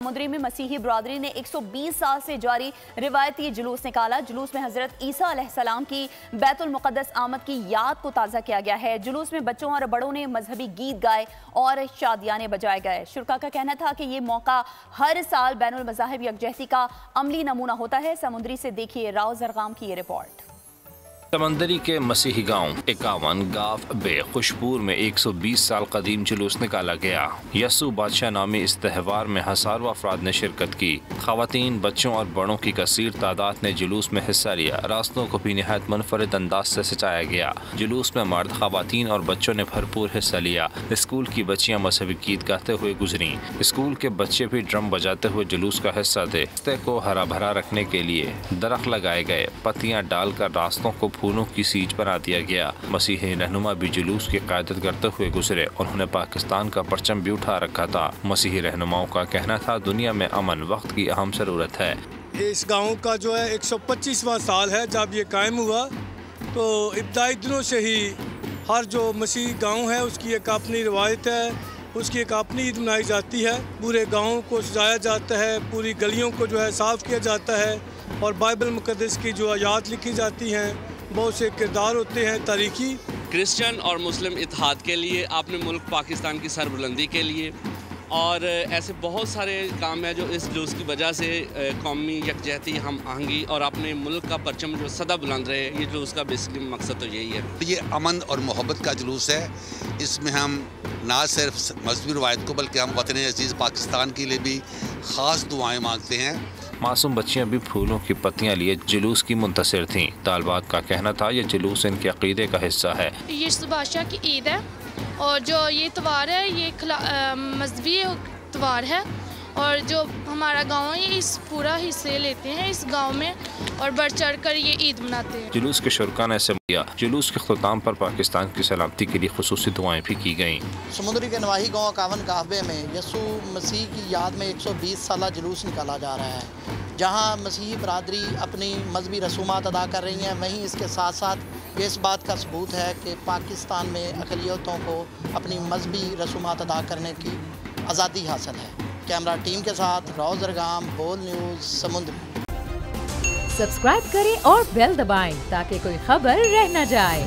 समुद्री में मसीही बरादरी ने 120 साल से जारी रिवायती जुलूस निकाला। जुलूस में हजरत ईसा अलैहिस्सलाम की बैतुल मुक़द्दस आमद की याद को ताज़ा किया गया है। जुलूस में बच्चों और बड़ों ने मजहबी गीत गाए और शादियाने बजाए गए। शुरका का कहना था कि ये मौका हर साल बैनुल मज़ाहिब यकजहती का अमली नमूना होता है। समुद्री से देखिए राव जरगाम की ये रिपोर्ट। समंदरी के मसीही गांव 51 गाफ बे खुशबूर में 120 साल कदीम जुलूस निकाला गया। यसु बादशाह नामी इस त्यौहार में हज़ारों अफराद ने शिरकत की। ख़वातीन, बच्चों और बड़ों की कसीर तादाद ने जुलूस में हिस्सा लिया। रास्तों को भी निहायत मुनफरिद अंदाज से सजाया गया। जुलूस में मर्द, ख़वातीन और बच्चों ने भरपूर हिस्सा लिया। स्कूल की बच्चियां मजहबी गीत गाते हुए गुजरी। स्कूल के बच्चे भी ड्रम बजाते हुए जुलूस का हिस्सा थे। रास्ते को हरा भरा रखने के लिए दरख्त लगाए गए। पत्तियां डालकर रास्तों को फूलों की सीज बना दिया गया। मसीही रहनुमा भी जुलूस की क़यादत करते हुए गुजरे। उन्होंने पाकिस्तान का परचम भी उठा रखा था। मसीही रहनुमाओं का कहना था, दुनिया में अमन वक्त की अहम ज़रूरत है। इस गांव का जो है 125वां साल है जब ये कायम हुआ। तो इब्तदाई दिनों से ही हर जो मसीही गांव है उसकी एक अपनी रवायत है, उसकी एक अपनी ईद मनाई जाती है। पूरे गाँव को सजाया जाता है, पूरी गलियों को जो है साफ़ किया जाता है और बाइबल मुक़द्दस की जो आयात लिखी जाती हैं, बहुत से किरदार होते हैं तारीखी। क्रिश्चियन और मुस्लिम इत्तेहाद के लिए, आपने मुल्क पाकिस्तान की सरबुलंदी के लिए और ऐसे बहुत सारे काम हैं जो इस जुलूस की वजह से कौमी यकजहती, हम आहंगी और अपने मुल्क का परचम जो सदा बुलंद रहे। ये जुलूस का बेसिकली मकसद तो यही है। ये अमन और मोहब्बत का जुलूस है। इसमें हम ना सिर्फ मजहबी रवायत को बल्कि हम वतन अजीज़ पाकिस्तान के लिए भी ख़ास दुआएं मांगते हैं। मासूम बच्चियां भी फूलों की पत्तियां लिए जुलूस की मुंतसिर थीं। तालबात का कहना था, ये जुलूस इनके अकीदे का हिस्सा है। यसु बादशाह की ईद है और जो ये त्यौहार है ये मजहबी त्यौहार है और जो हमारा गांव है ये इस पूरा हिस्से लेते हैं इस गांव में और बढ़ चढ़ कर ये ईद मनाते हैं। जुलूस के शुरका ने किया। जुलूस के ख़ुताम पर पाकिस्तान की सलामती के लिए खुसूसी दुआएं भी की गईं। समुद्री के नवाही गाँव 51 गाफबे में यसु मसीह की याद में 120 साला जुलूस निकाला जा रहा है। जहाँ मसीही बरादरी अपनी मजहबी रसूमात अदा कर रही हैं, वहीं इसके साथ साथ ये इस बात का सबूत है कि पाकिस्तान में अक़लियतों को अपनी मजहबी रसूमात अदा करने की आज़ादी हासिल है। कैमरा टीम के साथ राव जरगाम, बोल न्यूज़, समुद्री। सब्सक्राइब करें और बेल दबाएं ताकि कोई खबर रह न जाए।